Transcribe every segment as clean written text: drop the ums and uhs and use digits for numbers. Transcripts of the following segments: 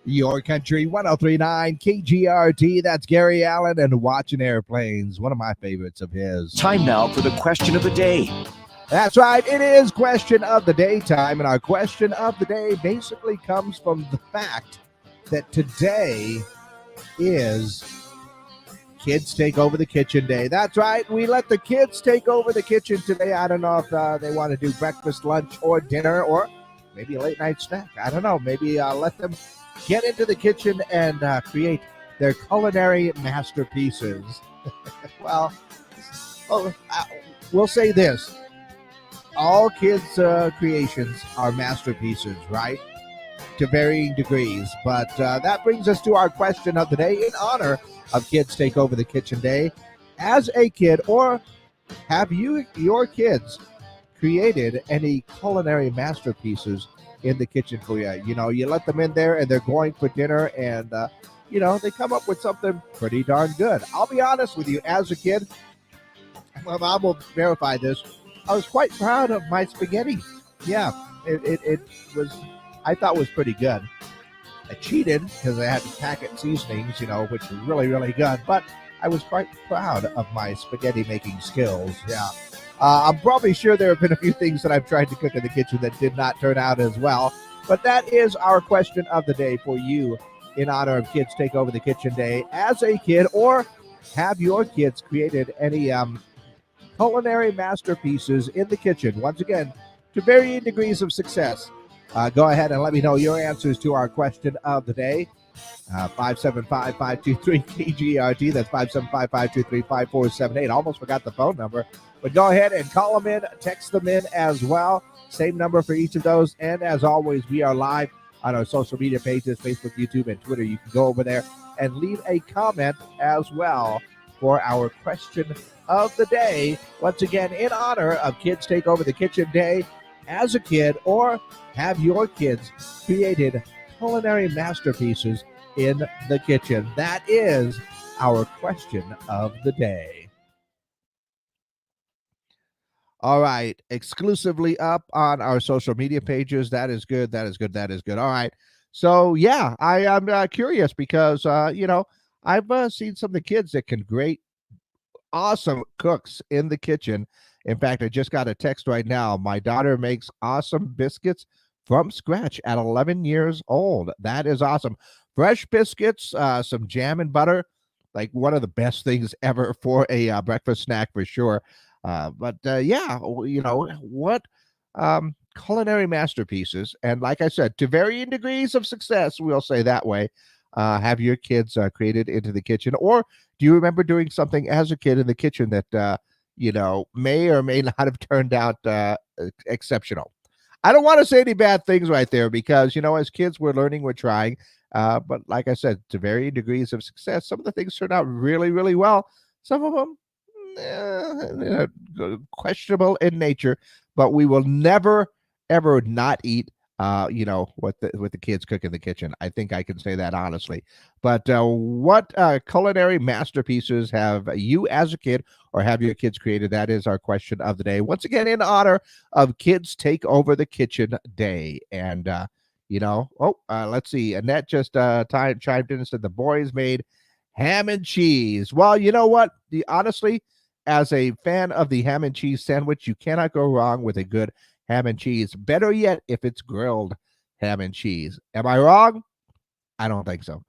Your Country 1039 KGRT. That's Gary Allen and Watching Airplanes, one of my favorites of his. Time now for the question of the day. That's right. It is question of the day time. And our question of the day basically comes from the fact that today is Kids Take Over the Kitchen Day. That's right. We let the kids take over the kitchen today. I don't know if they want to do breakfast, lunch, or dinner, or maybe a late night snack. I don't know. Maybe let them get into the kitchen and create their culinary masterpieces. well, we'll say this. All kids' creations are masterpieces, right? To varying degrees. But that brings us to our question of the day in honor of Kids Take Over the Kitchen Day. As a kid, or have your kids created any culinary masterpieces in the kitchen for you? You know, you let them in there and they're going for dinner and, they come up with something pretty darn good. I'll be honest with you, as a kid, my mom will verify this, I was quite proud of my spaghetti. Yeah, it was, I thought was pretty good. I cheated because I had packet seasonings, which was really, really good. But I was quite proud of my spaghetti making skills. Yeah. I'm probably sure there have been a few things that I've tried to cook in the kitchen that did not turn out as well. But that is our question of the day for you in honor of Kids Take Over the Kitchen Day. As a kid, or have your kids created any culinary masterpieces in the kitchen? Once again, to varying degrees of success. Go ahead and let me know your answers to our question of the day. 575-523-KGRT. That's 575-523-5478. Almost forgot the phone number. But go ahead and call them in, text them in as well. Same number for each of those. And as always, we are live on our social media pages, Facebook, YouTube, and Twitter. You can go over there and leave a comment as well for our question of the day. Once again, in honor of Kids Take Over the Kitchen Day. As a kid, or have your kids created culinary masterpieces in the kitchen? That is our question of the day. All right, exclusively up on our social media pages. That is good. That is good. That is good. All right. So, yeah, I am curious because, I've seen some of the kids that can great, awesome cooks in the kitchen. In fact, I just got a text right now. My daughter makes awesome biscuits from scratch at 11 years old. That is awesome. Fresh biscuits, some jam and butter, like one of the best things ever for a breakfast snack for sure. What culinary masterpieces. And like I said, to varying degrees of success, we'll say that way, have your kids created into the kitchen? Or do you remember doing something as a kid in the kitchen that, may or may not have turned out exceptional? I don't want to say any bad things right there because, as kids, we're learning, we're trying. But like I said, to varying degrees of success, some of the things turn out really, really well. Some of them, questionable in nature, but we will never, ever not eat what the kids cook in the kitchen. I think I can say that honestly. But what culinary masterpieces have you as a kid or have your kids created? That is our question of the day. Once again, in honor of Kids Take Over the Kitchen Day. And, let's see. Annette just chimed in and said the boys made ham and cheese. Well, you know what? Honestly, as a fan of the ham and cheese sandwich, you cannot go wrong with a good ham and cheese. Better yet, if it's grilled ham and cheese. Am I wrong? I don't think so.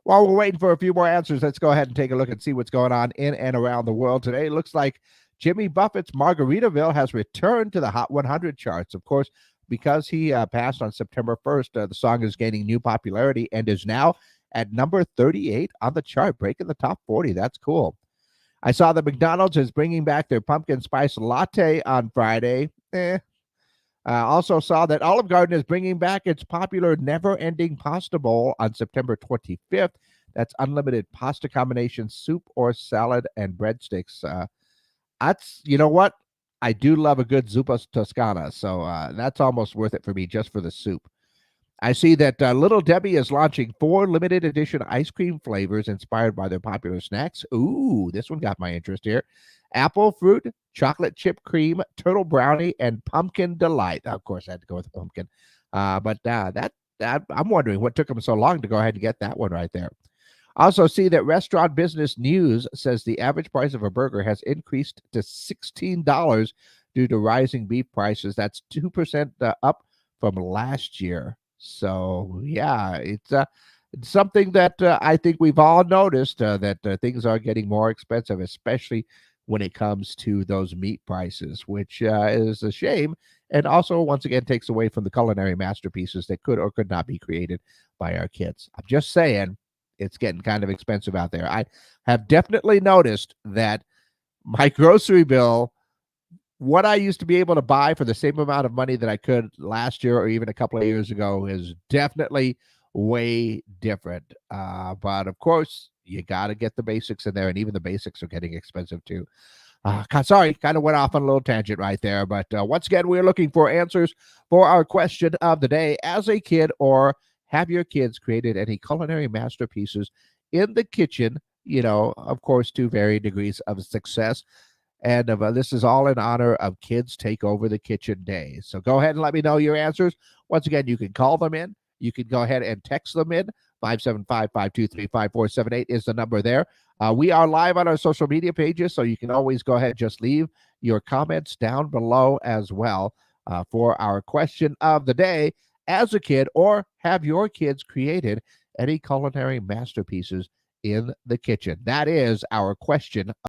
While we're waiting for a few more answers, let's go ahead and take a look and see what's going on in and around the world today. It looks like Jimmy Buffett's Margaritaville has returned to the Hot 100 charts. Of course, because he passed on September 1st, the song is gaining new popularity and is now at number 38 on the chart, breaking the top 40. That's cool. I saw that McDonald's is bringing back their pumpkin spice latte on Friday. Also saw that Olive Garden is bringing back its popular never-ending pasta bowl on September 25th. That's unlimited pasta combination, soup or salad and breadsticks. You know what? I do love a good zuppa toscana, so that's almost worth it for me just for the soup. I see that Little Debbie is launching 4 limited edition ice cream flavors inspired by their popular snacks. Ooh, this one got my interest here. Apple fruit, chocolate chip cream, turtle brownie, and pumpkin delight. Of course, I had to go with pumpkin. But that I'm wondering what took them so long to go ahead and get that one right there. Also, see that Restaurant Business News says the average price of a burger has increased to $16 due to rising beef prices. That's 2% up from last year. So, yeah, it's something that I think we've all noticed that things are getting more expensive, especially when it comes to those meat prices, which is a shame. And also, once again, takes away from the culinary masterpieces that could or could not be created by our kids. I'm just saying it's getting kind of expensive out there. I have definitely noticed that my grocery bill, what I used to be able to buy for the same amount of money that I could last year or even a couple of years ago, is definitely way different. But of course, you got to get the basics in there, and even the basics are getting expensive too. Sorry, kind of went off on a little tangent right there. But once again, we're looking for answers for our question of the day. As a kid, or have your kids created any culinary masterpieces in the kitchen? Of course, to varying degrees of success. And this is all in honor of Kids Take Over the Kitchen Day. So go ahead and let me know your answers. Once again, you can call them in. You can go ahead and text them in. 575-523-5478 is the number there. We are live on our social media pages, so you can always go ahead and just leave your comments down below as well for our question of the day. As a kid, or have your kids created any culinary masterpieces in the kitchen? That is our question